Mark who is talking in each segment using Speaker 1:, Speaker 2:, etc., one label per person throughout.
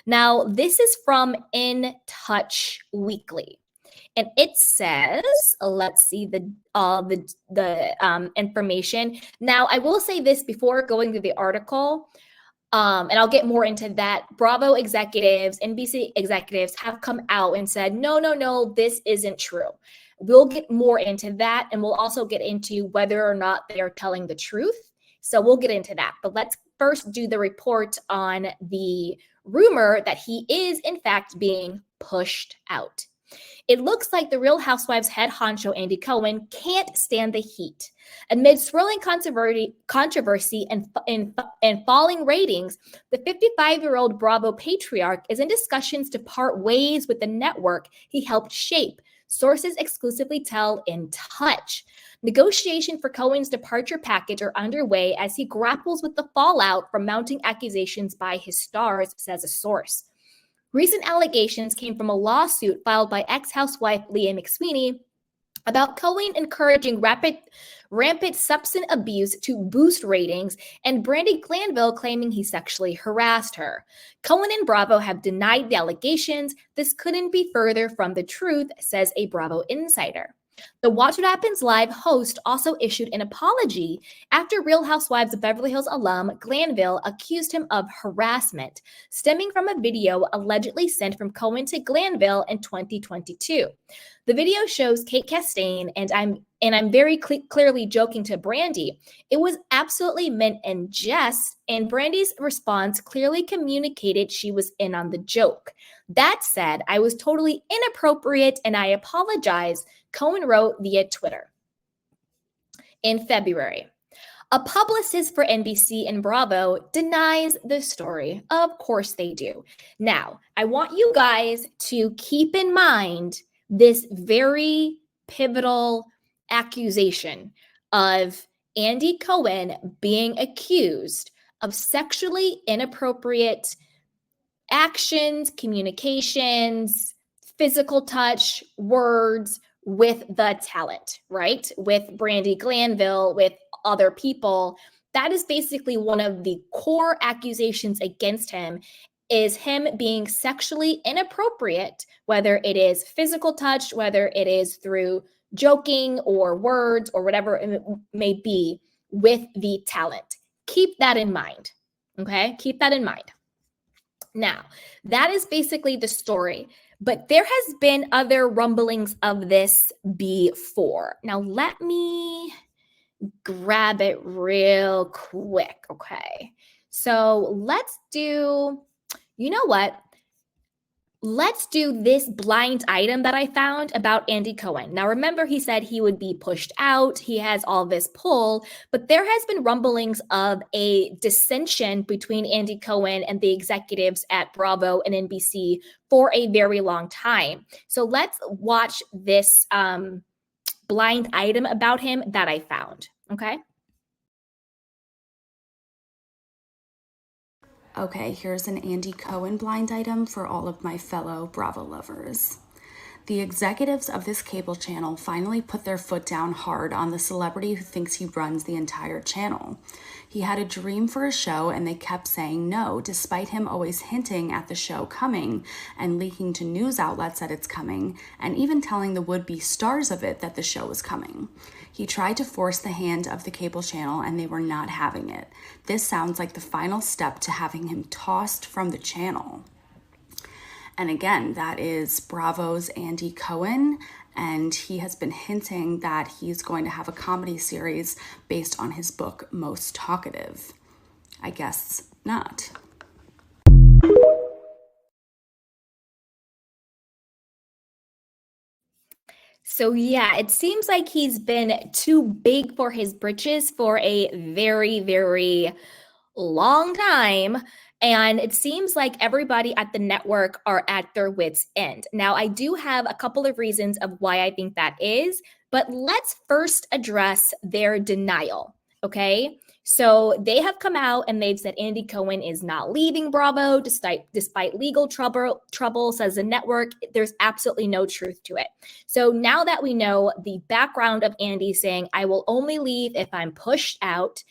Speaker 1: Now, this is from In Touch Weekly. And it says, let's see the information. Now, I will say this before going through the article, and I'll get more into that. Bravo executives, NBC executives have come out and said, no, this isn't true. We'll get more into that, and we'll also get into whether or not they are telling the truth. So we'll get into that. But let's first do the report on the rumor that he is, in fact, being pushed out. It looks like the Real Housewives head honcho Andy Cohen can't stand the heat. Amid swirling controversy and falling ratings, the 55-year-old Bravo patriarch is in discussions to part ways with the network he helped shape, sources exclusively tell In Touch. Negotiations for Cohen's departure package are underway as he grapples with the fallout from mounting accusations by his stars, says a source. Recent allegations came from a lawsuit filed by ex-housewife Leah McSweeney about Cohen encouraging rampant substance abuse to boost ratings, and Brandi Glanville claiming he sexually harassed her. Cohen and Bravo have denied the allegations. This couldn't be further from the truth, says a Bravo insider. The Watch What Happens Live host also issued an apology after Real Housewives of Beverly Hills alum Glanville accused him of harassment, stemming from a video allegedly sent from Cohen to Glanville in 2022. The video shows Kate Chastain, and I'm very clearly joking to Brandi. It was absolutely meant in jest, and Brandi's response clearly communicated she was in on the joke. That said, I was totally inappropriate and I apologize, Cohen wrote via Twitter. In February, a publicist for NBC and Bravo denies the story. Of course they do. Now, I want you guys to keep in mind this very pivotal accusation of Andy Cohen being accused of sexually inappropriate actions, communications, physical touch, words with the talent, right? With Brandi Glanville, with other people. That is basically one of the core accusations against him, is him being sexually inappropriate, whether it is physical touch, whether it is through joking or words or whatever it may be with the talent. Keep that in mind, okay? Keep that in mind. Now, that is basically the story, but there has been other rumblings of this before. Now, let me grab it real quick, okay? So let's do, you know what? Let's do this blind item that I found about Andy Cohen. Now, remember, he said he would be pushed out. He has all this pull, but there has been rumblings of a dissension between Andy Cohen and the executives at Bravo and NBC for a very long time. So let's watch this blind item about him that I found, okay?
Speaker 2: Okay, here's an Andy Cohen blind item for all of my fellow Bravo lovers. The executives of this cable channel finally put their foot down hard on the celebrity who thinks he runs the entire channel. He had a dream for a show and they kept saying no, despite him always hinting at the show coming and leaking to news outlets that it's coming, and even telling the would-be stars of it that the show was coming. He tried to force the hand of the cable channel and they were not having it. This sounds like the final step to having him tossed from the channel. And again, that is Bravo's Andy Cohen, and he has been hinting that he's going to have a comedy series based on his book, Most Talkative. I guess not.
Speaker 1: So yeah, it seems like he's been too big for his britches for a very, very long time. And it seems like everybody at the network are at their wits' end. Now, I do have a couple of reasons of why I think that is, but let's first address their denial, okay? So they have come out and they've said Andy Cohen is not leaving Bravo despite legal trouble, says the network. There's absolutely no truth to it. So now that we know the background of Andy saying, I will only leave if I'm pushed out,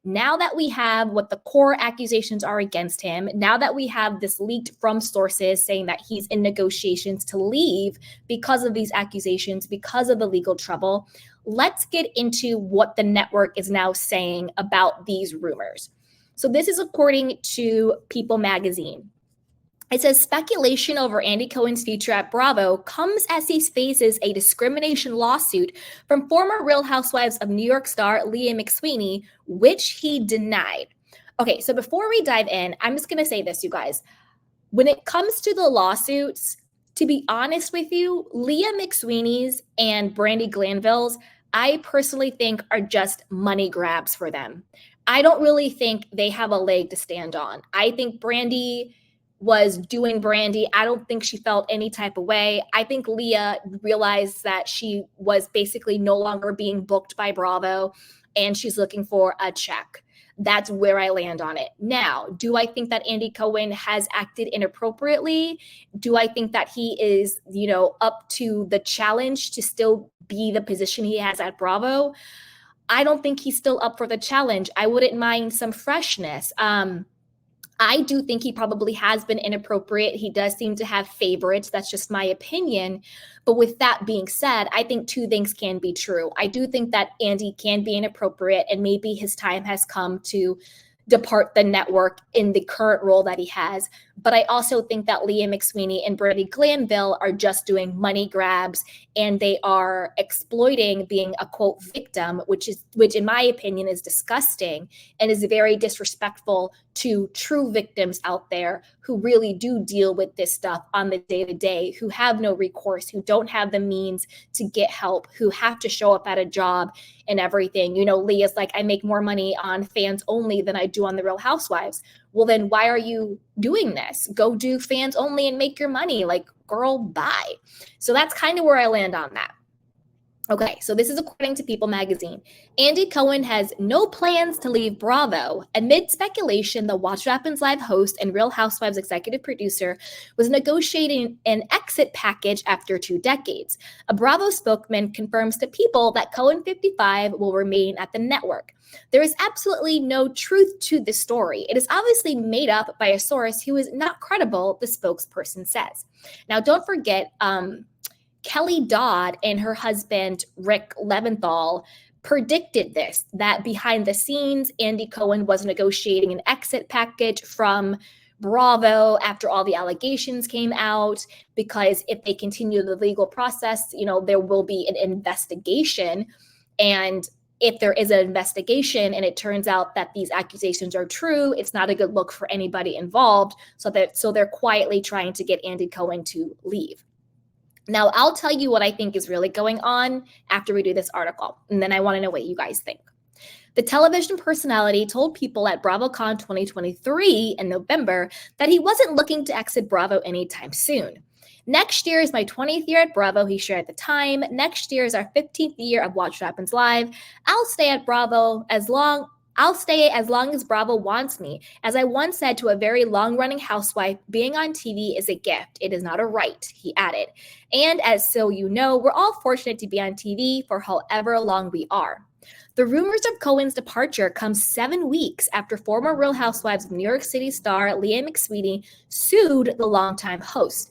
Speaker 1: now that we have what the core accusations are against him, now that we have this leaked from sources saying that he's in negotiations to leave because of these accusations, because of the legal trouble, let's get into what the network is now saying about these rumors. So this is according to People magazine. It says speculation over Andy Cohen's future at Bravo comes as he faces a discrimination lawsuit from former Real Housewives of New York star Leah McSweeney, which he denied. Okay, so before we dive in, I'm just going to say this, you guys. When it comes to the lawsuits, to be honest with you, Leah McSweeney's and Brandi Glanville's, I personally think are just money grabs for them. I don't really think they have a leg to stand on. I think Brandi was doing Brandi. I don't think she felt any type of way. I think Leah realized that she was basically no longer being booked by Bravo and she's looking for a check. That's where I land on it. Now, do I think that Andy Cohen has acted inappropriately? Do I think that he is, up to the challenge to still be the position he has at Bravo? I don't think he's still up for the challenge. I wouldn't mind some freshness. I do think he probably has been inappropriate. He does seem to have favorites. That's just my opinion. But with that being said, I think two things can be true. I do think that Andy can be inappropriate and maybe his time has come to depart the network in the current role that he has. But I also think that Leah McSweeney and Brandi Glanville are just doing money grabs and they are exploiting being a quote victim, which in my opinion is disgusting and is very disrespectful to true victims out there who really do deal with this stuff on the day-to-day, who have no recourse, who don't have the means to get help, who have to show up at a job and everything. Leah's like, I make more money on Fans Only than I do on The Real Housewives. Well, then why are you doing this? Go do Fans Only and make your money. Like, girl, bye. So that's kind of where I land on that. Okay, so this is according to People magazine. Andy Cohen has no plans to leave Bravo. Amid speculation, the Watch What Happens Live host and Real Housewives executive producer was negotiating an exit package after 2 decades. A Bravo spokesman confirms to People that Cohen 55 will remain at the network. There is absolutely no truth to this story. It is obviously made up by a source who is not credible, the spokesperson says. Now, don't forget, Kelly Dodd and her husband, Rick Leventhal, predicted this, that behind the scenes, Andy Cohen was negotiating an exit package from Bravo after all the allegations came out, because if they continue the legal process, there will be an investigation. And if there is an investigation and it turns out that these accusations are true, it's not a good look for anybody involved. So they're quietly trying to get Andy Cohen to leave. Now, I'll tell you what I think is really going on after we do this article, and then I want to know what you guys think. The television personality told People at BravoCon 2023 in November that he wasn't looking to exit Bravo anytime soon. Next year is my 20th year at Bravo, he shared at the time. Next year is our 15th year of Watch What Happens Live. I'll stay at Bravo as long as Bravo wants me. As I once said to a very long-running housewife, being on TV is a gift. It is not a right, he added. And as so you know, we're all fortunate to be on TV for however long we are. The rumors of Cohen's departure come 7 weeks after former Real Housewives of New York City star Leah McSweeney sued the longtime host.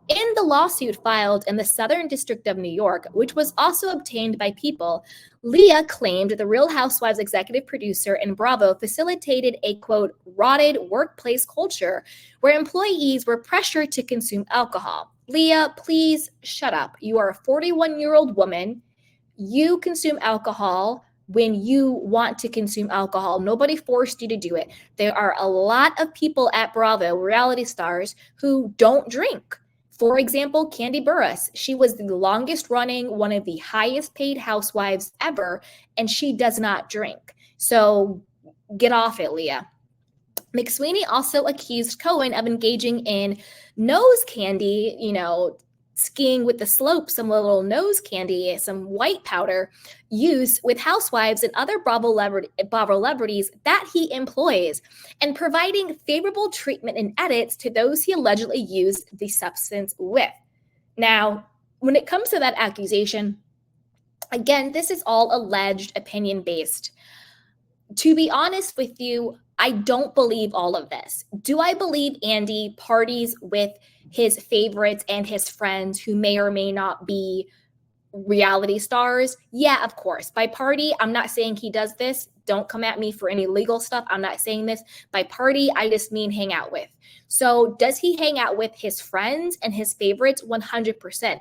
Speaker 1: In the lawsuit filed in the Southern District of New York, which was also obtained by People, Leah claimed the Real Housewives executive producer and Bravo facilitated a, quote, rotted workplace culture where employees were pressured to consume alcohol. Leah, please shut up. You are a 41-year-old woman. You consume alcohol when you want to consume alcohol. Nobody forced you to do it. There are a lot of people at Bravo, reality stars, who don't drink. For example, Kandi Burruss, she was the longest running, one of the highest paid housewives ever, and she does not drink. So get off it, Leah. McSweeney also accused Cohen of engaging in nose candy, skiing with the slope, some little nose candy, some white powder use with housewives and other Bravo celebrities that he employs, and providing favorable treatment and edits to those he allegedly used the substance with. Now, when it comes to that accusation, again, this is all alleged, opinion-based. To be honest with you, I don't believe all of this. Do I believe Andy parties with his favorites and his friends who may or may not be reality stars? Yeah, of course. By party, I'm not saying he does this. Don't come at me for any legal stuff. I'm not saying this. By party, I just mean hang out with. So, does he hang out with his friends and his favorites? 100%.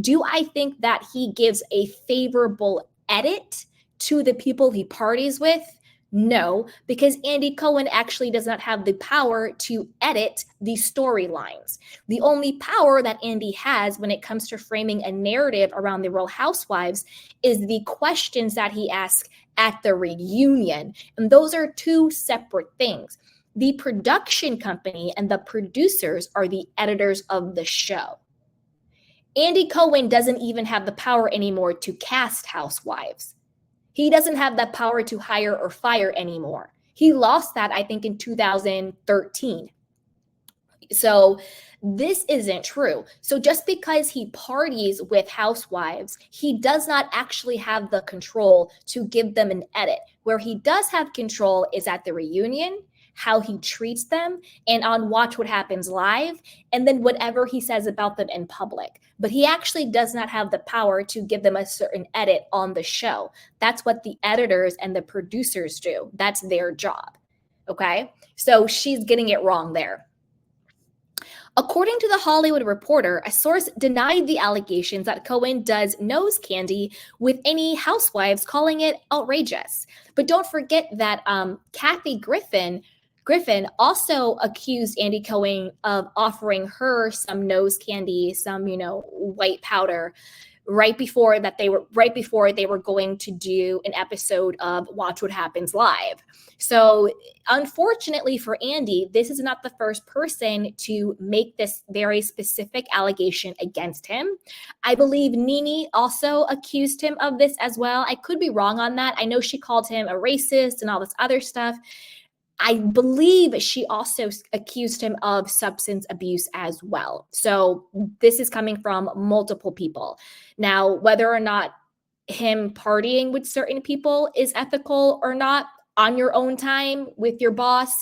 Speaker 1: Do I think that he gives a favorable edit to the people he parties with? No, because Andy Cohen actually does not have the power to edit the storylines. The only power that Andy has when it comes to framing a narrative around the Real Housewives is the questions that he asks at the reunion. And those are two separate things. The production company and the producers are the editors of the show. Andy Cohen doesn't even have the power anymore to cast housewives. He doesn't have that power to hire or fire anymore. He lost that, I think, in 2013. So this isn't true. So just because he parties with housewives, he does not actually have the control to give them an edit. Where he does have control is at the reunion, how he treats them, and on Watch What Happens Live, and then whatever he says about them in public. But he actually does not have the power to give them a certain edit on the show. That's what the editors and the producers do. That's their job. Okay? So she's getting it wrong there. According to The Hollywood Reporter, a source denied the allegations that Cohen does nose candy with any housewives, calling it outrageous. But don't forget that Kathy Griffin also accused Andy Cohen of offering her some nose candy, some, white powder, right before they were going to do an episode of Watch What Happens Live. So unfortunately for Andy, this is not the first person to make this very specific allegation against him. I believe Nene also accused him of this as well. I could be wrong on that. I know she called him a racist and all this other stuff. I believe she also accused him of substance abuse as well. So this is coming from multiple people. Now, whether or not him partying with certain people is ethical or not on your own time with your boss,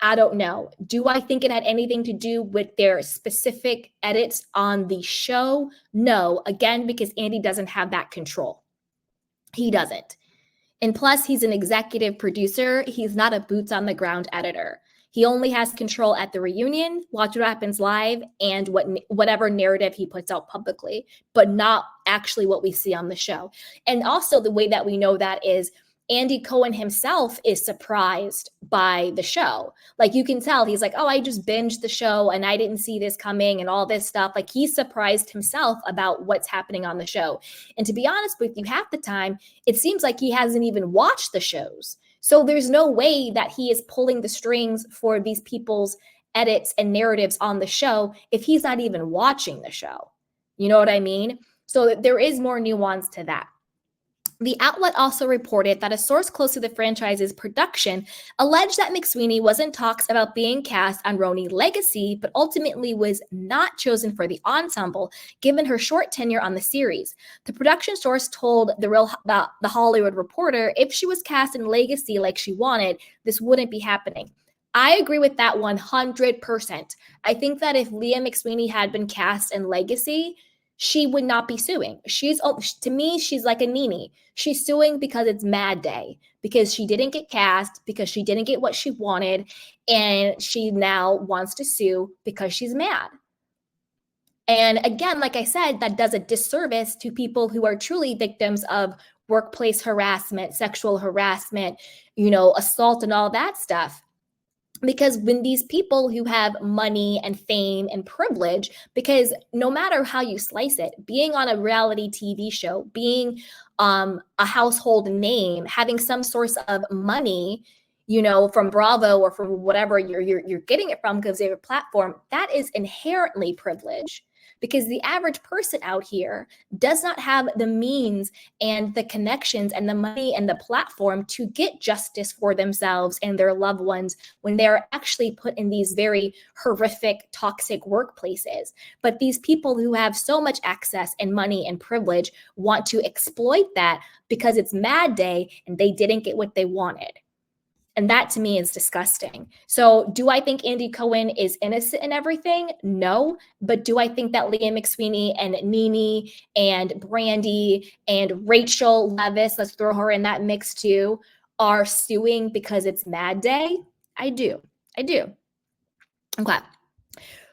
Speaker 1: I don't know. Do I think it had anything to do with their specific edits on the show? No, again, because Andy doesn't have that control. He doesn't. And plus, he's an executive producer. He's not a boots on the ground editor. He only has control at the reunion, Watch What Happens Live, and whatever narrative he puts out publicly, but not actually what we see on the show. And also the way that we know that is Andy Cohen himself is surprised by the show. Like you can tell, he's like, oh, I just binged the show and I didn't see this coming and all this stuff. Like he's surprised himself about what's happening on the show. And to be honest with you, half the time, it seems like he hasn't even watched the shows. So there's no way that he is pulling the strings for these people's edits and narratives on the show if he's not even watching the show. You know what I mean? So there is more nuance to that. The outlet also reported that a source close to the franchise's production alleged that McSweeney was in talks about being cast on Roni Legacy, but ultimately was not chosen for the ensemble, given her short tenure on the series. The production source told the Hollywood Reporter if she was cast in Legacy like she wanted, this wouldn't be happening. I agree with that 100%. I think that if Leah McSweeney had been cast in Legacy, she would not be suing. To me, she's like a Nene. She's suing because it's Mad Day, because she didn't get cast, because she didn't get what she wanted, and she now wants to sue because she's mad. And again, like I said, that does a disservice to people who are truly victims of workplace harassment, sexual harassment, assault and all that stuff. Because when these people who have money and fame and privilege, because no matter how you slice it, being on a reality TV show, being a household name, having some source of money, from Bravo or from whatever you're getting it from because they have a platform, that is inherently privilege. Because the average person out here does not have the means and the connections and the money and the platform to get justice for themselves and their loved ones when they're actually put in these very horrific, toxic workplaces. But these people who have so much access and money and privilege want to exploit that because it's Mad Day and they didn't get what they wanted. And that to me is disgusting. So do I think Andy Cohen is innocent in everything? No. But do I think that Leah McSweeney and Nene and Brandy and Rachel Leviss, let's throw her in that mix too, are suing because it's Mad Day? I do. Okay.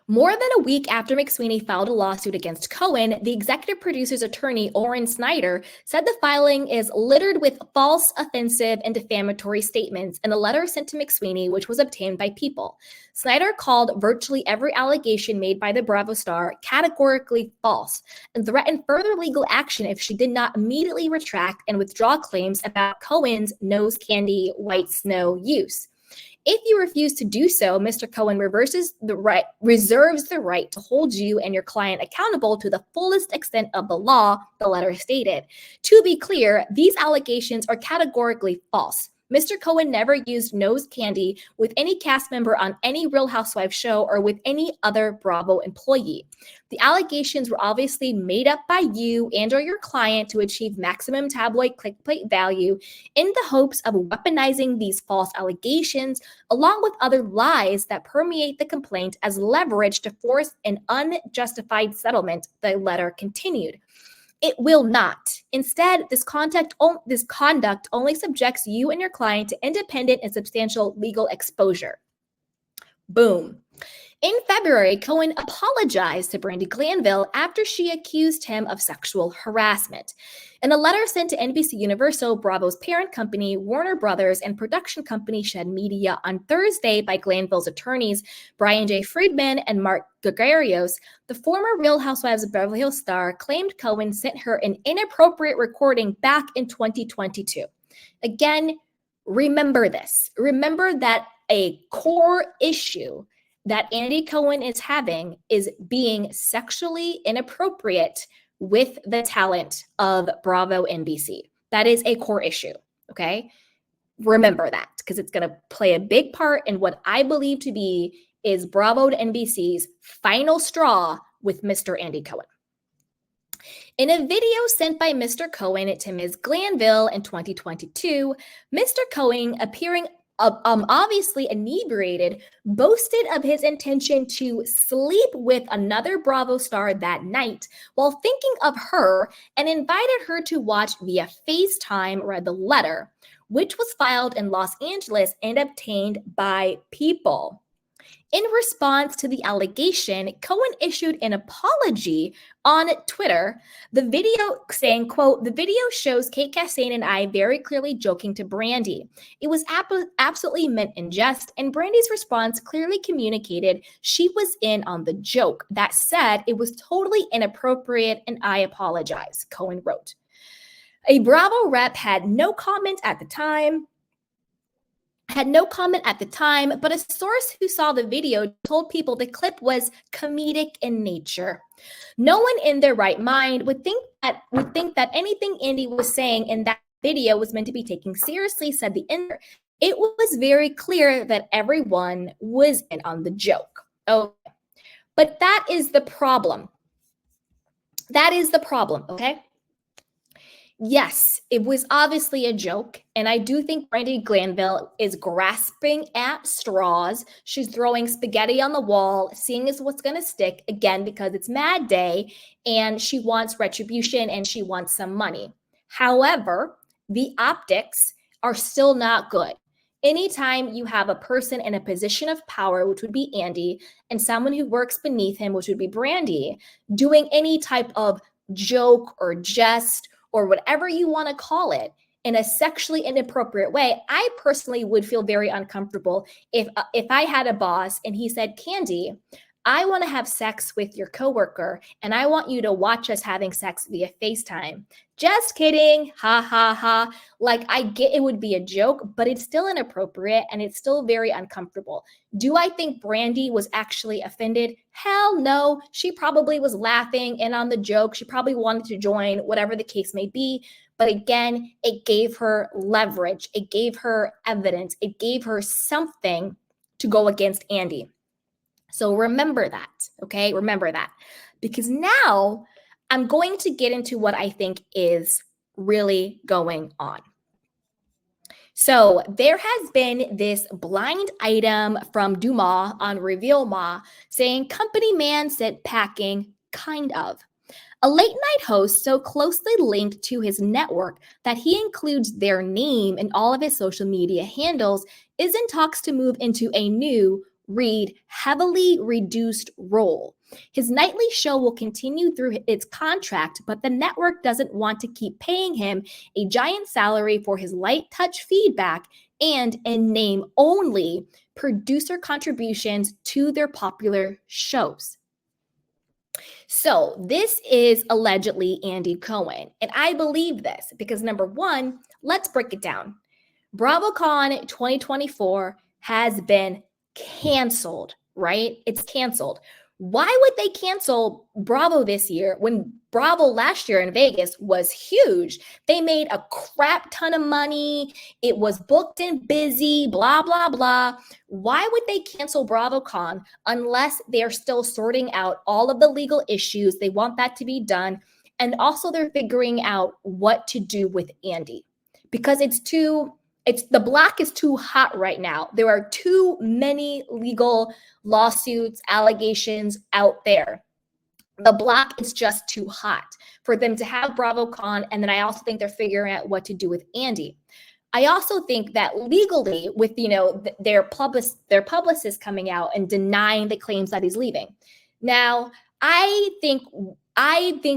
Speaker 1: More than a week after McSweeney filed a lawsuit against Cohen, the executive producer's attorney, Oren Snyder, said the filing is littered with false, offensive, and defamatory statements in a letter sent to McSweeney, which was obtained by People. Snyder called virtually every allegation made by the Bravo star categorically false and threatened further legal action if she did not immediately retract and withdraw claims about Cohen's nose candy white snow use. If you refuse to do so, Mr. Cohen reserves the right to hold you and your client accountable to the fullest extent of the law, the letter stated. To be clear, these allegations are categorically false. Mr. Cohen never used nose candy with any cast member on any Real Housewives show or with any other Bravo employee. The allegations were obviously made up by you and or your client to achieve maximum tabloid clickbait value in the hopes of weaponizing these false allegations along with other lies that permeate the complaint as leverage to force an unjustified settlement, the letter continued. It will not. Instead, this conduct only subjects you and your client to independent and substantial legal exposure. Boom. In February, Cohen apologized to Brandi Glanville after she accused him of sexual harassment. In a letter sent to NBC Universal, Bravo's parent company, Warner Brothers, and production company Shed Media on Thursday by Glanville's attorneys, Brian J. Friedman and Mark Gregarios, the former Real Housewives of Beverly Hills star claimed Cohen sent her an inappropriate recording back in 2022. Again, remember this. Remember that a core issue that Andy Cohen is having is being sexually inappropriate with the talent of Bravo NBC. That is a core issue, okay? Remember that because it's going to play a big part in what I believe to be is Bravo to NBC's final straw with Mr. Andy Cohen. In a video sent by Mr. Cohen to Ms. Glanville in 2022, Mr. Cohen, appearing obviously inebriated, boasted of his intention to sleep with another Bravo star that night while thinking of her and invited her to watch via FaceTime, read the letter, which was filed in Los Angeles and obtained by People. In response to the allegation, Cohen issued an apology on Twitter, the video saying, quote, "The video shows Kate Chastain and I very clearly joking to Brandi. It was absolutely meant in jest, and Brandi's response clearly communicated she was in on the joke. That said, it was totally inappropriate and I apologize," Cohen wrote. A Bravo rep had no comment at the time, but a source who saw the video told People the clip was comedic in nature. No one in their right mind would think that anything Andy was saying in that video was meant to be taken seriously, said the interviewer. It was very clear that everyone was in on the joke. Okay. But that is the problem. Okay? Yes, it was obviously a joke, and I do think Brandi Glanville is grasping at straws. She's throwing spaghetti on the wall, seeing as what's going to stick, again, because it's Mad Day, and she wants retribution and she wants some money. However, the optics are still not good. Anytime you have a person in a position of power, which would be Andy, and someone who works beneath him, which would be Brandi, doing any type of joke or jest or whatever you want to call it in a sexually inappropriate way, I personally would feel very uncomfortable if I had a boss and he said, "Candy, I want to have sex with your coworker and I want you to watch us having sex via FaceTime. Just kidding. Ha ha ha. Like, I get it would be a joke, but it's still inappropriate and it's still very uncomfortable. Do I think Brandy was actually offended? Hell no. She probably was laughing in on the joke. She probably wanted to join, whatever the case may be. But again, it gave her leverage. It gave her evidence. It gave her something to go against Andy. So remember that, okay? Remember that. Because now I'm going to get into what I think is really going on. So there has been this blind item from Dumas on Reveal Ma saying company man said packing, kind of. A late night host so closely linked to his network that he includes their name in all of his social media handles is in talks to move into a new, read, heavily reduced role. His nightly show will continue through its contract, but the network doesn't want to keep paying him a giant salary for his light touch feedback and, in name only, producer contributions to their popular shows. So this is allegedly Andy Cohen. And I believe this because, number one, let's break it down. BravoCon 2024 has been canceled, right? It's canceled. Why would they cancel Bravo this year when Bravo last year in Vegas was huge? They made a crap ton of money. It was booked and busy, blah, blah, blah. Why would they cancel BravoCon unless they're still sorting out all of the legal issues? They want that to be done. And also they're figuring out what to do with Andy because the block is too hot right now. There are too many legal lawsuits, allegations out there. The block is just too hot for them to have BravoCon. And then I also think they're figuring out what to do with Andy. I also think that legally with, their publicist coming out and denying the claims that he's leaving. Now, I think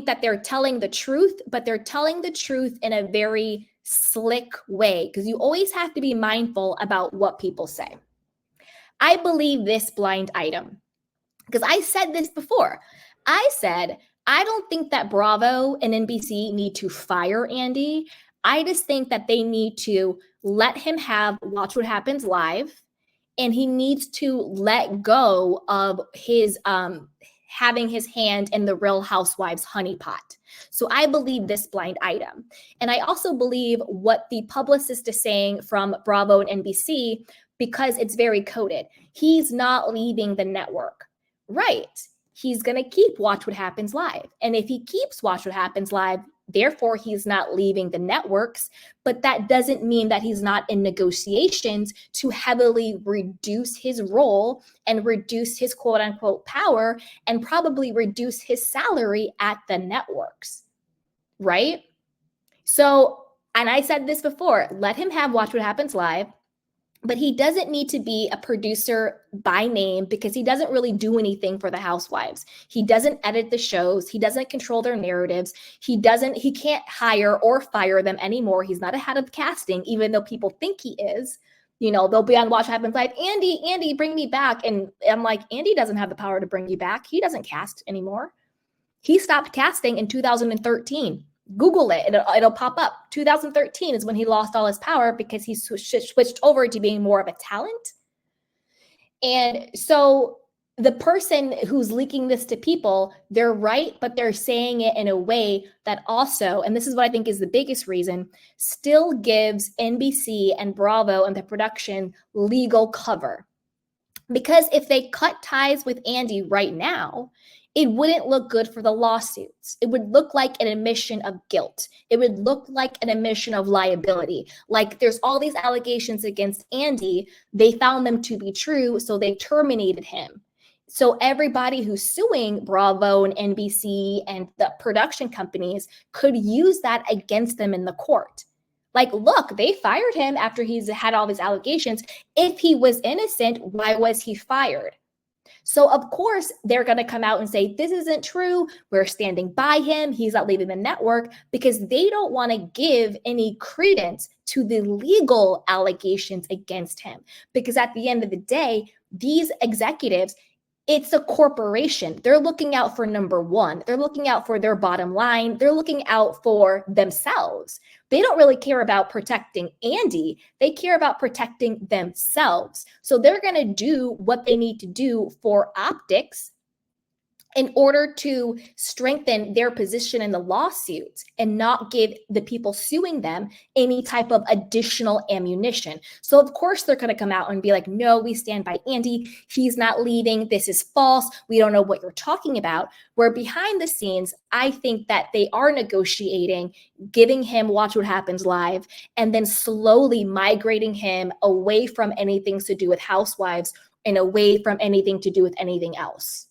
Speaker 1: that they're telling the truth, but they're telling the truth in a very slick way because you always have to be mindful about what people say. I believe this blind item because I said this before. I said, I don't think that Bravo and NBC need to fire Andy. I just think that they need to let him have Watch What Happens Live, and he needs to let go of his having his hand in the Real Housewives honeypot. So I believe this blind item. And I also believe what the publicist is saying from Bravo and NBC because it's very coded. He's not leaving the network. Right. He's going to keep Watch What Happens Live. And if he keeps Watch What Happens Live, therefore he's not leaving the networks. But that doesn't mean that he's not in negotiations to heavily reduce his role and reduce his quote unquote power and probably reduce his salary at the networks. Right? So, and I said this before, let him have Watch What Happens Live. But he doesn't need to be a producer by name because he doesn't really do anything for the housewives. He doesn't edit the shows. He doesn't control their narratives. He can't hire or fire them anymore. He's not a head of casting, even though people think he is. They'll be on Watch What Happens Live. Andy, bring me back. And I'm like, Andy doesn't have the power to bring you back. He doesn't cast anymore. He stopped casting in 2013. Google it. It'll pop up. 2013 is when he lost all his power because he switched over to being more of a talent. And so the person who's leaking this to people, they're right, but they're saying it in a way that also, and this is what I think is the biggest reason, still gives NBC and Bravo and the production legal cover. Because if they cut ties with Andy right now, it wouldn't look good for the lawsuits. It would look like an admission of guilt. It would look like an admission of liability. Like there's all these allegations against Andy. They found them to be true, so they terminated him. So everybody who's suing Bravo and NBC and the production companies could use that against them in the court. Like, look, they fired him after he's had all these allegations. If he was innocent, why was he fired? So, of course, they're going to come out and say, this isn't true. We're standing by him. He's not leaving the network because they don't want to give any credence to the legal allegations against him. Because at the end of the day, these executives, It's a corporation. They're looking out for number one. They're looking out for their bottom line. They're looking out for themselves. They don't really care about protecting Andy. They care about protecting themselves. So they're going to do what they need to do for optics in order to strengthen their position in the lawsuits and not give the people suing them any type of additional ammunition. So of course they're going to come out and be like, no, we stand by Andy. He's not leaving. This is false. We don't know what you're talking about. Where behind the scenes, I think that they are negotiating, giving him Watch What Happens Live, and then slowly migrating him away from anything to do with Housewives and away from anything to do with anything else.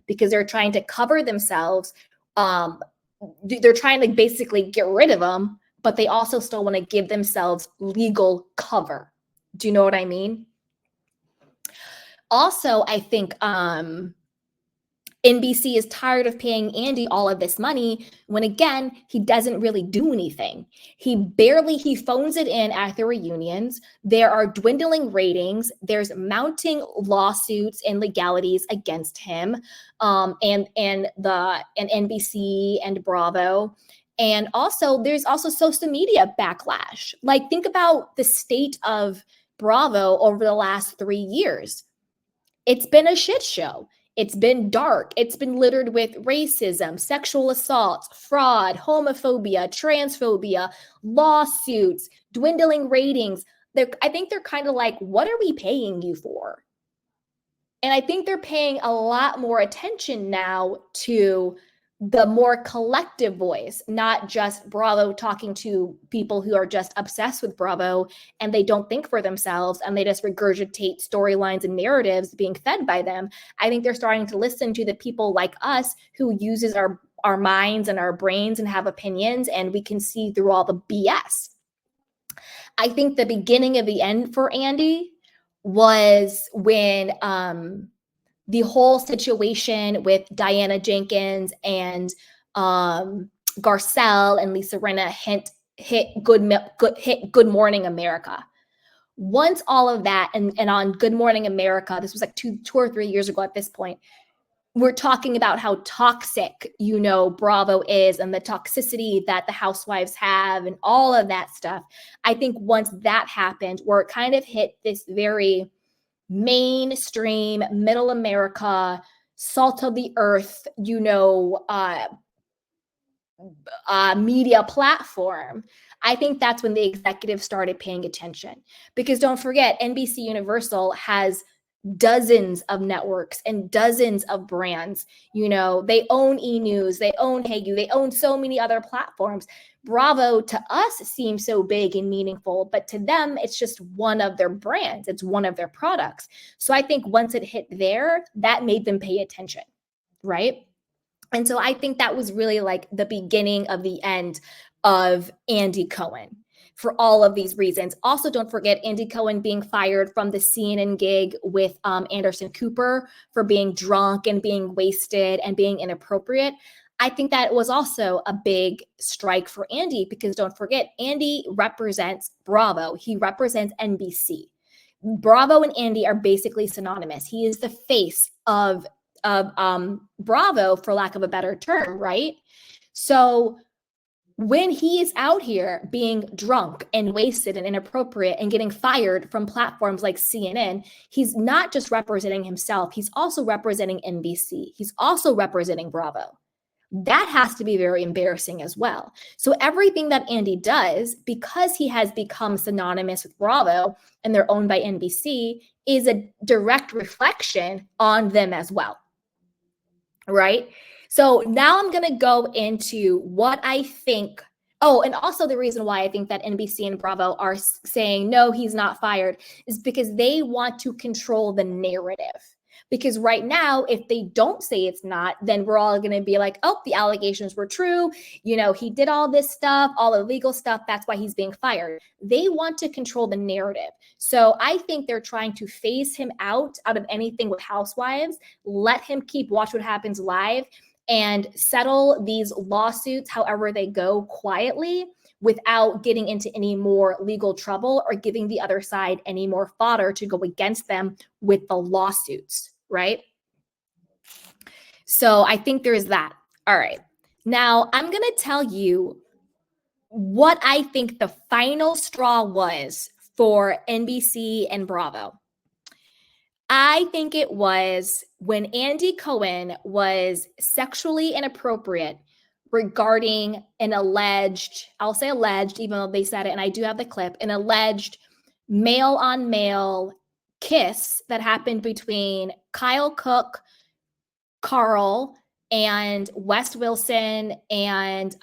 Speaker 1: Because they're trying to cover themselves. They're trying to basically get rid of them, but they also still want to give themselves legal cover. Do you know what I mean? Also, I think NBC is tired of paying Andy all of this money when, again, he doesn't really do anything. He phones it in at the reunions. There are dwindling ratings. There's mounting lawsuits and legalities against him, and NBC and Bravo. And also, there's also social media backlash. Like, think about the state of Bravo over the last 3 years. It's been a shit show. It's been dark. It's been littered with racism, sexual assaults, fraud, homophobia, transphobia, lawsuits, dwindling ratings. I think they're kind of like, what are we paying you for? And I think they're paying a lot more attention now to the more collective voice, not just Bravo talking to people who are just obsessed with Bravo and they don't think for themselves and they just regurgitate storylines and narratives being fed by them. I think they're starting to listen to the people like us who uses our minds and our brains and have opinions, and we can see through all the BS. I think the beginning of the end for Andy was when the whole situation with Diana Jenkins and Garcelle and Lisa Rinna hit Good Morning America. Once all of that, and on Good Morning America, this was like two or 3 years ago at this point, we're talking about how toxic, Bravo is and the toxicity that the housewives have and all of that stuff. I think once that happened, where it kind of hit this very mainstream, middle America, salt of the earth, media platform, I think that's when the executives started paying attention. Because don't forget, NBC Universal has dozens of networks and dozens of brands. They own E! News, they own Hayu, they own so many other platforms. Bravo to us seems so big and meaningful, but to them, it's just one of their brands. It's one of their products. So I think once it hit there, that made them pay attention, right? And so I think that was really like the beginning of the end of Andy Cohen for all of these reasons. Also, don't forget Andy Cohen being fired from the CNN gig with Anderson Cooper for being drunk and being wasted and being inappropriate. I think that was also a big strike for Andy, because don't forget, Andy represents Bravo. He represents NBC. Bravo and Andy are basically synonymous. He is the face of Bravo, for lack of a better term, right? So when he is out here being drunk and wasted and inappropriate and getting fired from platforms like CNN, he's not just representing himself, he's also representing NBC. He's also representing Bravo. That has to be very embarrassing as well. So everything that Andy does, because he has become synonymous with Bravo and they're owned by NBC, is a direct reflection on them as well, right? So now I'm going to go into what I think. Oh, and also the reason why I think that NBC and Bravo are saying, no, he's not fired, is because they want to control the narrative. Because right now, if they don't say it's not, then we're all going to be like, oh, the allegations were true. He did all this stuff, all the legal stuff. That's why he's being fired. They want to control the narrative. So I think they're trying to phase him out of anything with Housewives, let him keep Watch What Happens Live, and settle these lawsuits however they go quietly, without getting into any more legal trouble or giving the other side any more fodder to go against them with the lawsuits, right? So I think there's that. All right. Now I'm going to tell you what I think the final straw was for NBC and Bravo. I think it was when Andy Cohen was sexually inappropriate regarding an alleged, I'll say alleged, even though they said it, and I do have the clip, an alleged male on male kiss that happened between Kyle Cook, Carl, and West Wilson and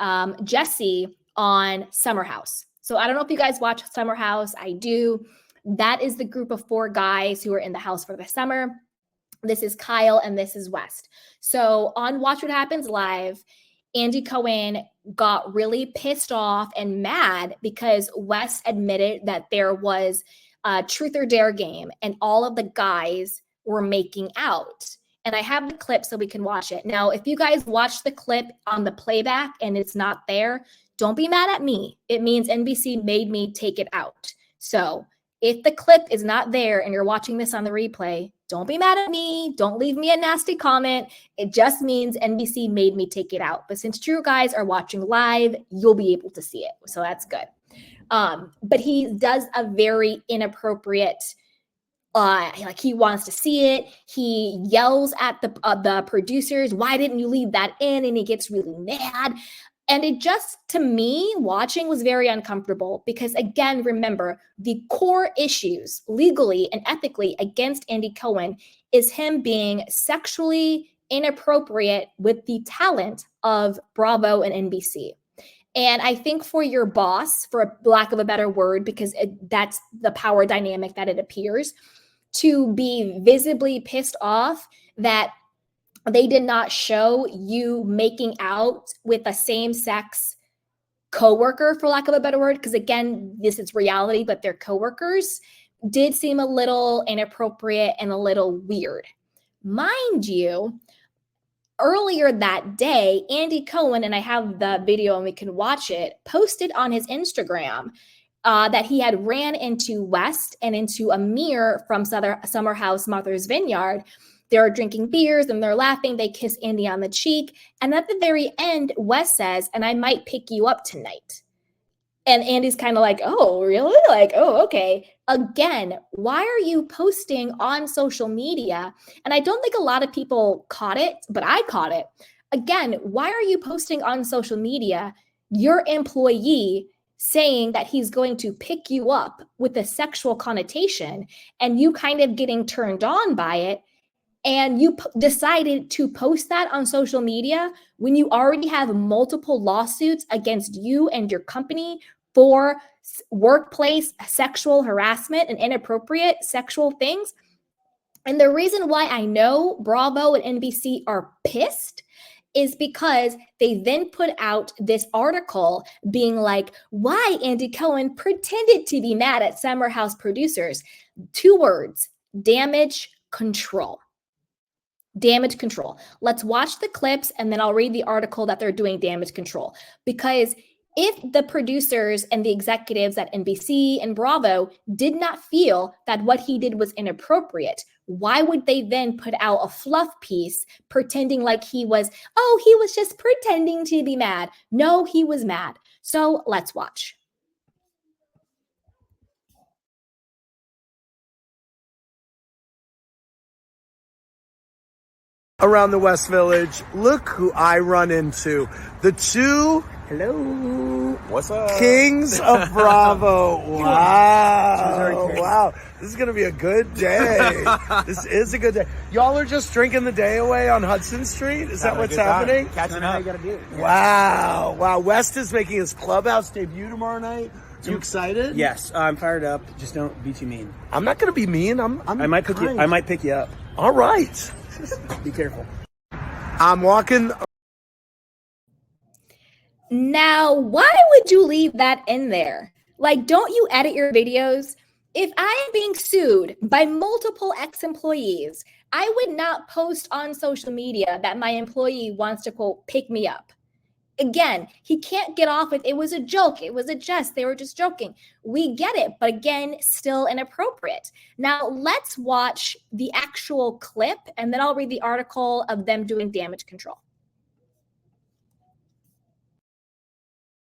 Speaker 1: Jesse on Summer House. So I don't know if you guys watch Summer House. I do. That is the group of 4 guys who are in the house for the summer. This is Kyle and this is West. So on Watch What Happens Live, Andy Cohen got really pissed off and mad because West admitted that there was a truth or dare game and all of the guys were making out. And I have the clip so we can watch it. Now, if you guys watch the clip on the playback and it's not there, don't be mad at me. It means NBC made me take it out. So if the clip is not there and you're watching this on the replay, don't be mad at me. Don't leave me a nasty comment. It just means NBC made me take it out. But since you guys are watching live, you'll be able to see it. So that's good. But he does a very inappropriate, like he wants to see it. He yells at the producers, "Why didn't you leave that in?" And he gets really mad. And it just, to me, watching was very uncomfortable because, again, remember, the core issues legally and ethically against Andy Cohen is him being sexually inappropriate with the talent of Bravo and NBC. And I think for your boss, for lack of a better word, because that's the power dynamic that it appears, to be visibly pissed off that they did not show you making out with a same-sex coworker, for lack of a better word, because again, this is reality, but they're coworkers, did seem a little inappropriate and a little weird. Mind you, earlier that day, Andy Cohen, and I have the video and we can watch it, posted on his Instagram that he had ran into West and into Amir from Summer House Martha's Vineyard. They're drinking beers and they're laughing. They kiss Andy on the cheek. And at the very end, Wes says, "And I might pick you up tonight." And Andy's kind of like, "Oh, really?" Like, "Oh, okay." Again, why are you posting on social media? And I don't think a lot of people caught it, but I caught it. Again, why are you posting on social media your employee saying that he's going to pick you up with a sexual connotation and you kind of getting turned on by it? And you decided to post that on social media when you already have multiple lawsuits against you and your company for workplace sexual harassment and inappropriate sexual things. And the reason why I know Bravo and NBC are pissed is because they then put out this article being like, why Andy Cohen pretended to be mad at Summer House producers. 2 words: damage control. Damage control. Let's watch the clips and then I'll read the article that they're doing damage control. Because if the producers and the executives at NBC and Bravo did not feel that what he did was inappropriate, why would they then put out a fluff piece pretending like he was just pretending to be mad? No, he was mad. So let's watch.
Speaker 3: Around the West Village, look who I run into. The 2
Speaker 4: What's up?
Speaker 3: kings of Bravo. Wow. Wow. This is going to be a good day. This is a good day. Y'all are just drinking the day away on Hudson Street? Is that what's happening?
Speaker 4: Catching up.
Speaker 3: Wow. Wow. West is making his Clubhouse debut tomorrow night. You excited?
Speaker 4: Yes, I'm fired up. Just don't be too mean.
Speaker 3: I'm not going to be mean.
Speaker 4: I might pick you up.
Speaker 3: All right.
Speaker 4: Be careful.
Speaker 3: I'm walking.
Speaker 1: Now, why would you leave that in there? Like, don't you edit your videos? If I am being sued by multiple ex-employees, I would not post on social media that my employee wants to, quote, pick me up. again, he can't get off with, it was a joke, it was a jest, they were just joking. We get it, but again, still inappropriate. Now, let's watch the actual clip, and then I'll read the article of them doing damage control.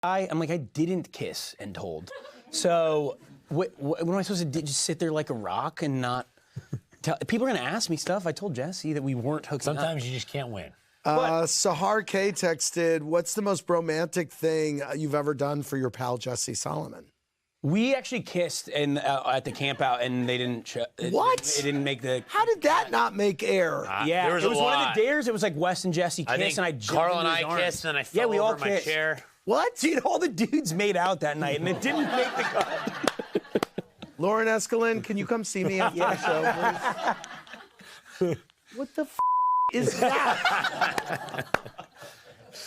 Speaker 5: I'm like, I didn't kiss and told. So what am I supposed to do? Just sit there like a rock and not tell? People are going to ask me stuff. I told Jesse that we weren't hooking
Speaker 6: Sometimes
Speaker 5: up.
Speaker 6: you just can't win.
Speaker 3: Sahar K texted, what's the most romantic thing you've ever done for your pal Jesse Solomon?
Speaker 5: We actually kissed at the camp out, and they didn't show.
Speaker 3: What?
Speaker 5: It didn't make the...
Speaker 3: How did that not make air?
Speaker 5: Yeah,
Speaker 6: there
Speaker 5: it was
Speaker 6: a
Speaker 5: one
Speaker 6: lot.
Speaker 5: of the dares. It was like Wes and Jesse kissed,
Speaker 6: I think
Speaker 5: and I jumped
Speaker 6: Carl and
Speaker 5: into his
Speaker 6: I
Speaker 5: arms.
Speaker 6: kissed, and I fell
Speaker 5: we all
Speaker 6: over my
Speaker 5: kissed.
Speaker 6: chair.
Speaker 3: What?
Speaker 5: Dude, all the dudes made out that night, and it didn't make the cut.
Speaker 3: Lauren Escalin, can you come see me after the show, please? What the is that?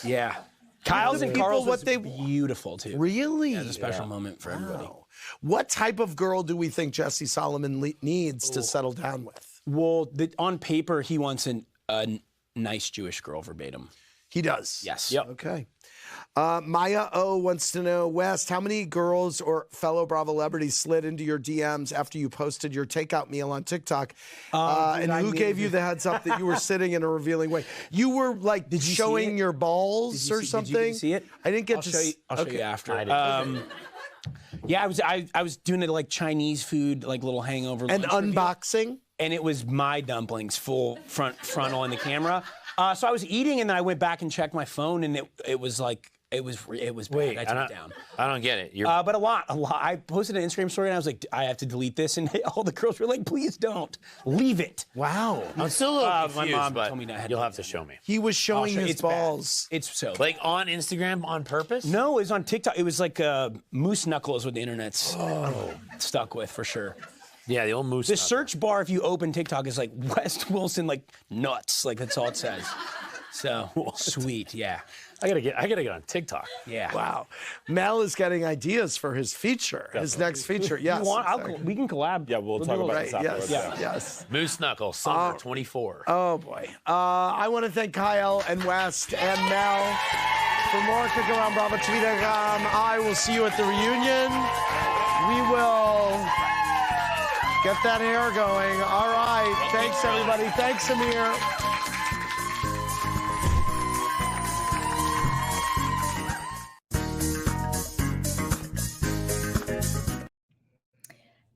Speaker 5: Yeah. Kyle's and
Speaker 3: people
Speaker 5: Carl's
Speaker 3: what
Speaker 5: was
Speaker 3: they-
Speaker 5: beautiful, too.
Speaker 3: Really?
Speaker 5: Yeah, it was a special moment for everybody.
Speaker 3: Wow. What type of girl do we think Jesse Solomon needs to settle down with?
Speaker 5: Well, on paper, he wants a nice Jewish girl verbatim.
Speaker 3: He does?
Speaker 5: Yes.
Speaker 6: Yep.
Speaker 3: Okay. Maya O wants to know, West, how many girls or fellow Bravo celebrities slid into your DMs after you posted your takeout meal on TikTok? And who gave you the heads up that you were sitting in a revealing way? You were like showing your balls or something?
Speaker 5: Did you see it?
Speaker 3: I didn't get
Speaker 5: I'll
Speaker 3: to
Speaker 5: show you, I'll show
Speaker 3: okay.
Speaker 5: you after.
Speaker 6: I did.
Speaker 5: Yeah, I was doing it like Chinese food, like little hangover
Speaker 3: And
Speaker 5: lunch review.
Speaker 3: unboxing?
Speaker 5: And it was my dumplings, full frontal in the camera. So I was eating, and then I went back and checked my phone, and it was like it was bad.
Speaker 6: Wait,
Speaker 5: I took it down.
Speaker 6: I don't get it. You're
Speaker 5: But a lot. I posted an Instagram story, and I was like, I have to delete this, and all the girls were like, please don't, leave it.
Speaker 3: Wow.
Speaker 6: I'm still a little
Speaker 5: my
Speaker 6: confused,
Speaker 5: mom
Speaker 6: but
Speaker 5: told me not to
Speaker 6: you'll
Speaker 5: do
Speaker 6: have to show me.
Speaker 3: He was showing his
Speaker 5: It's bad.
Speaker 3: balls.
Speaker 5: It's so
Speaker 6: Like on Instagram on purpose?
Speaker 5: No, it was on TikTok. It was like moose knuckles what the internet's stuck with for sure.
Speaker 6: Yeah, the old moose.
Speaker 5: The
Speaker 6: knuckle.
Speaker 5: search bar, if you open TikTok, is like West Wilson, like nuts. Like that's all it says. So sweet, yeah.
Speaker 6: I gotta get on TikTok.
Speaker 5: Yeah.
Speaker 3: Wow. Mel is getting ideas for his feature, his next feature. Yes. exactly.
Speaker 5: We can collab.
Speaker 7: Yeah, we'll
Speaker 5: do
Speaker 7: talk
Speaker 5: a
Speaker 7: about
Speaker 5: little-
Speaker 7: this
Speaker 3: Yes,
Speaker 7: afterwards.
Speaker 3: yes.
Speaker 6: Moose knuckle, summer 24.
Speaker 3: Oh, boy. I want to thank Kyle and West and Mel. For more, click around BravoTV.com. I will see you at the reunion. We will get that hair going. All right. Thanks, everybody. Thanks, Amir.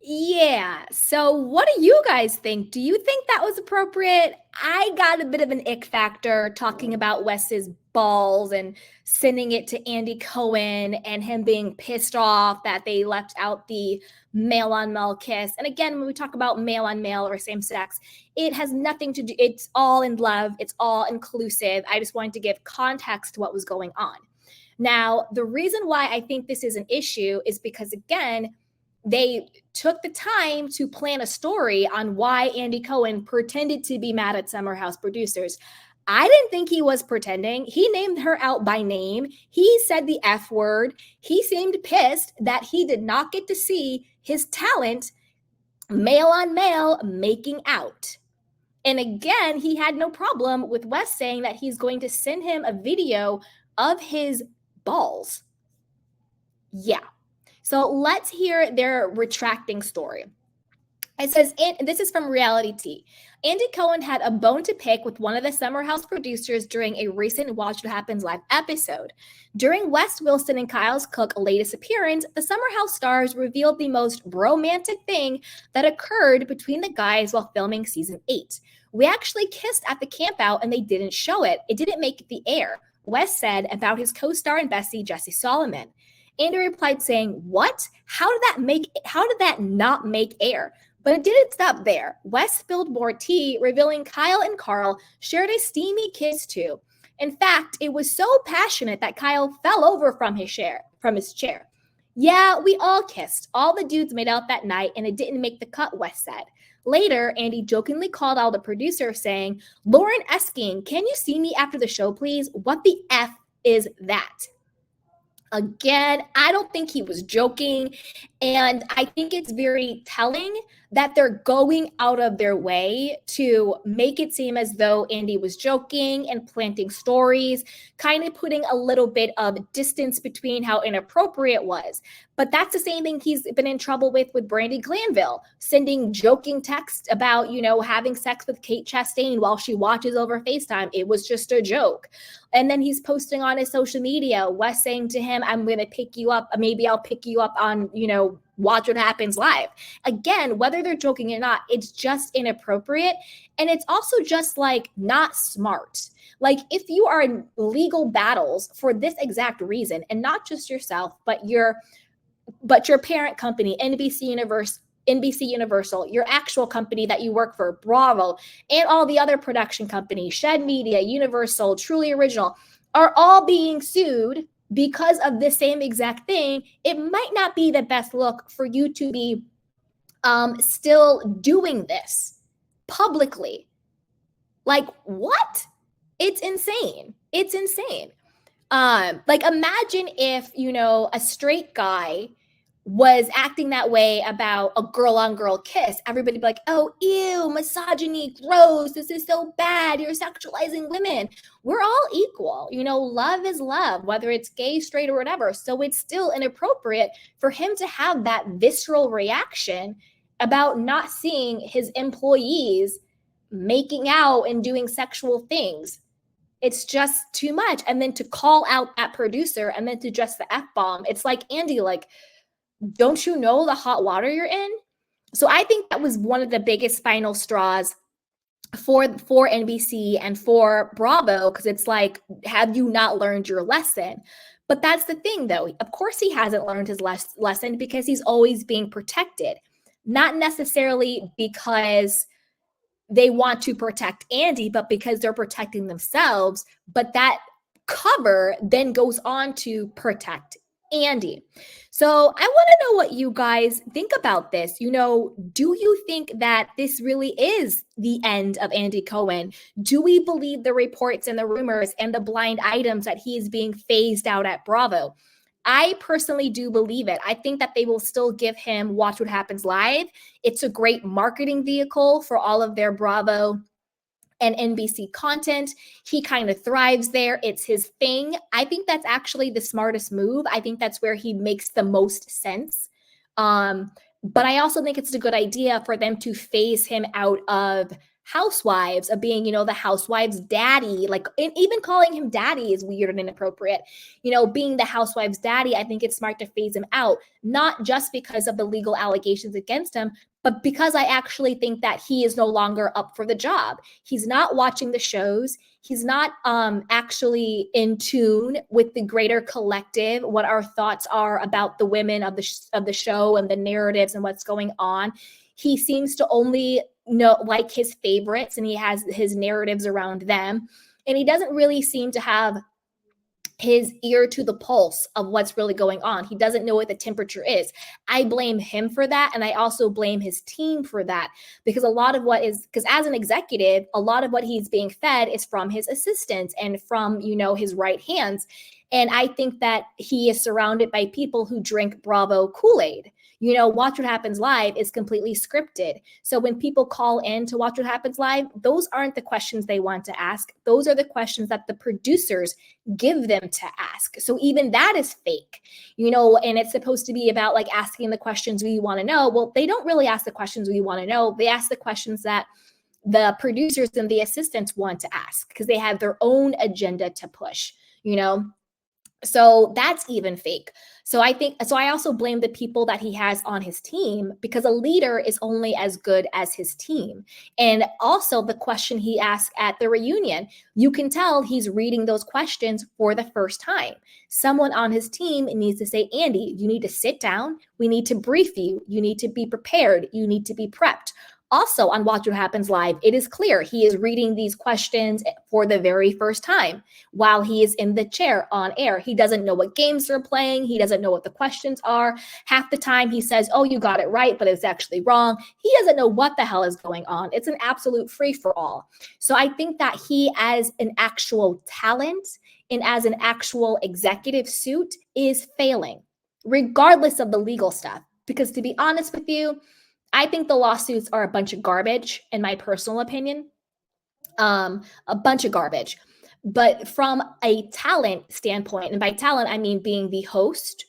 Speaker 1: Yeah. So what do you guys think? Do you think that was appropriate? I got a bit of an ick factor talking about Wes's balls and sending it to Andy Cohen and him being pissed off that they left out the male on male kiss. And again, when we talk about male on male or same sex, it has nothing to do, it's all in love, it's all inclusive. I just wanted to give context to what was going on. Now, the reason why I think this is an issue is because, again, they took the time to plan a story on why Andy Cohen pretended to be mad at Summer House producers. I didn't think he was pretending. He named her out by name. He said the F word. He seemed pissed that he did not get to see his talent male on male making out. And again, he had no problem with Wes saying that he's going to send him a video of his balls. Yeah. So let's hear their retracting story. It says, and this is from Reality T. Andy Cohen had a bone to pick with one of the Summer House producers during a recent Watch What Happens live episode. During Wes Wilson and Kyle's Cook latest appearance, the Summer House stars revealed the most romantic thing that occurred between the guys while filming season 8. We actually kissed at the campout and they didn't show it. It didn't make the air, Wes said about his co-star and bestie, Jesse Solomon. Andy replied saying, what? How did that not make air? But it didn't stop there. Wes spilled more tea, revealing Kyle and Carl shared a steamy kiss too. In fact, it was so passionate that Kyle fell over from his chair. Yeah, we all kissed. All the dudes made out that night, and it didn't make the cut, Wes said. Later, Andy jokingly called out the producer saying, Lauren Esking, can you see me after the show, please? What the F is that? Again, I don't think he was joking. And I think it's very telling that they're going out of their way to make it seem as though Andy was joking and planting stories, kind of putting a little bit of distance between how inappropriate it was. But that's the same thing he's been in trouble with Brandi Glanville, sending joking texts about, having sex with Kate Chastain while she watches over FaceTime. It was just a joke. And then he's posting on his social media, Wes saying to him, I'm going to pick you up. Maybe I'll pick you up on, Watch What Happens Live. Again, whether they're joking or not, it's just inappropriate. And it's also just like not smart. Like if you are in legal battles for this exact reason, and not just yourself, but your parent company, NBC Universal, your actual company that you work for, Bravo, and all the other production companies, Shed Media, Universal, Truly Original, are all being sued because of the same exact thing. It might not be the best look for you to be still doing this publicly. Like, what? It's insane. It's insane. Like, imagine if, a straight guy was acting that way about a girl-on-girl kiss. Everybody be like, oh, ew, misogyny, gross, this is so bad, you're sexualizing women. We're all equal. Love is love, whether it's gay, straight, or whatever. So it's still inappropriate for him to have that visceral reaction about not seeing his employees making out and doing sexual things. It's just too much. And then to call out that producer and then to just the F-bomb, it's like, Andy, like, don't you know the hot water you're in? So I think that was one of the biggest final straws for NBC and for Bravo, because it's like, have you not learned your lesson? But that's the thing, though. Of course he hasn't learned his lesson because he's always being protected. Not necessarily because they want to protect Andy, but because they're protecting themselves. But that cover then goes on to protect Andy. So I want to know what you guys think about this. Do you think that this really is the end of Andy Cohen? Do we believe the reports and the rumors and the blind items that he is being phased out at Bravo? I personally do believe it. I think that they will still give him Watch What Happens Live. It's a great marketing vehicle for all of their Bravo and NBC content. He kind of thrives there. It's his thing. I think that's actually the smartest move. I think that's where he makes the most sense. But I also think it's a good idea for them to phase him out of Housewives, of being, the Housewives daddy. Like, and even calling him daddy is weird and inappropriate. Being the Housewives daddy, I think it's smart to phase him out, not just because of the legal allegations against him, but because I actually think that he is no longer up for the job. He's not watching the shows. He's not actually in tune with the greater collective, what our thoughts are about the women of the show and the narratives and what's going on. He seems to only like his favorites, and he has his narratives around them. And he doesn't really seem to have his ear to the pulse of what's really going on. He doesn't know what the temperature is. I blame him for that. And I also blame his team for that, because as an executive, a lot of what he's being fed is from his assistants and from, his right hands. And I think that he is surrounded by people who drink Bravo Kool-Aid. Watch What Happens Live is completely scripted. So when people call in to Watch What Happens Live, those aren't the questions they want to ask. Those are the questions that the producers give them to ask. So even that is fake, and it's supposed to be about like asking the questions we want to know. Well, they don't really ask the questions we want to know. They ask the questions that the producers and the assistants want to ask because they have their own agenda to push, So that's even fake. So I also blame the people that he has on his team, because a leader is only as good as his team. And also the question he asked at the reunion, you can tell he's reading those questions for the first time. Someone on his team needs to say, Andy, you need to sit down. We need to brief you. You need to be prepared. You need to be prepped. Also on Watch What Happens Live, it is clear he is reading these questions for the very first time while he is in the chair on air. He doesn't know what games they're playing. He doesn't know what the questions are. Half the time he says, oh, you got it right, but it's actually wrong. He doesn't know what the hell is going on. It's an absolute free-for-all. So I think that he, as an actual talent and as an actual executive suit, is failing, regardless of the legal stuff. Because to be honest with you, I think the lawsuits are a bunch of garbage, in my personal opinion. A bunch of garbage. But from a talent standpoint, and by talent, I mean being the host,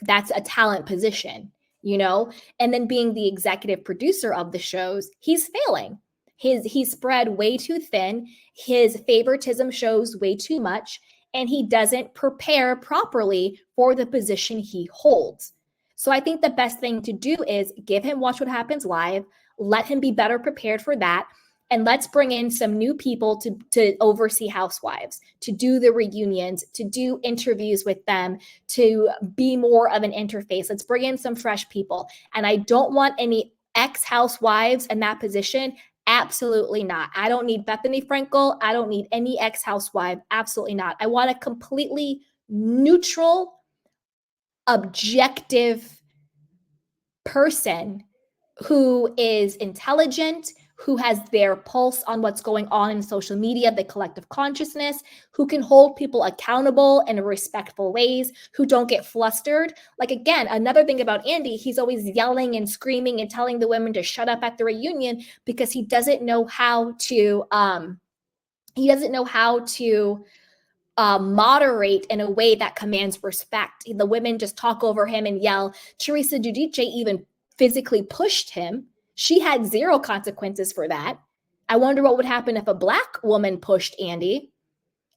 Speaker 1: that's a talent position, you know, and then being the executive producer of the shows, he's failing. He's spread way too thin. His favoritism shows way too much, and he doesn't prepare properly for the position he holds. So I think the best thing to do is give him Watch What Happens Live, let him be better prepared for that, and let's bring in some new people to oversee Housewives, to do the reunions, to do interviews with them, to be more of an interface. Let's bring in some fresh people. And I don't want any ex-housewives in that position. Absolutely not. I don't need Bethany Frankel. I don't need any ex-housewife. Absolutely not. I want a completely neutral, objective person who is intelligent, who has their pulse on what's going on in social media, the collective consciousness, who can hold people accountable in respectful ways, who don't get flustered. Like, again, another thing about Andy, he's always yelling and screaming and telling the women to shut up at the reunion because he doesn't know how to moderate in a way that commands respect. The women just talk over him and yell. Teresa Giudice even physically pushed him. She had zero consequences for that. I wonder what would happen if a Black woman pushed Andy.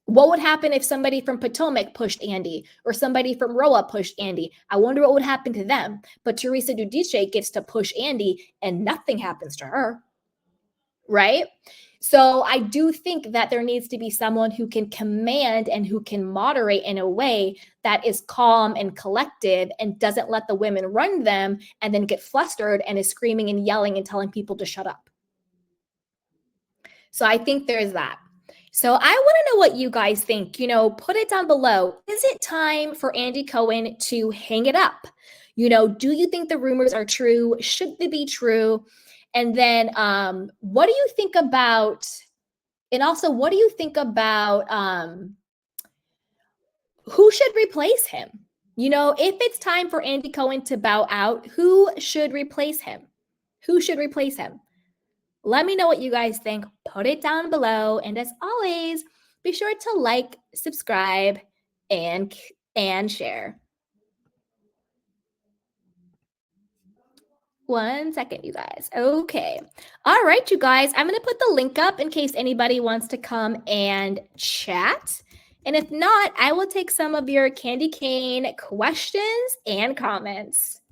Speaker 1: What would happen if somebody from Potomac pushed Andy or somebody from Roa pushed Andy? I wonder what would happen to them. But Teresa Giudice gets to push Andy and nothing happens to her, right? So I do think that there needs to be someone who can command and who can moderate in a way that is calm and collective and doesn't let the women run them and then get flustered and is screaming and yelling and telling people to shut up. So I think there's that. So I want to know what you guys think. You know, put it down below. Is it time for Andy Cohen to hang it up? You know, do you think the rumors are true? Should they be true? And then what do you think about, and also what do you think about who should replace him? You know, if it's time for Andy Cohen to bow out, who should replace him? Who should replace him? Let me know what you guys think. Put it down below. And as always, be sure to like, subscribe, and share. 1 second, you guys. Okay. All right, you guys. I'm going to put the link up in case anybody wants to come and chat. And if not, I will take some of your candy cane questions and comments.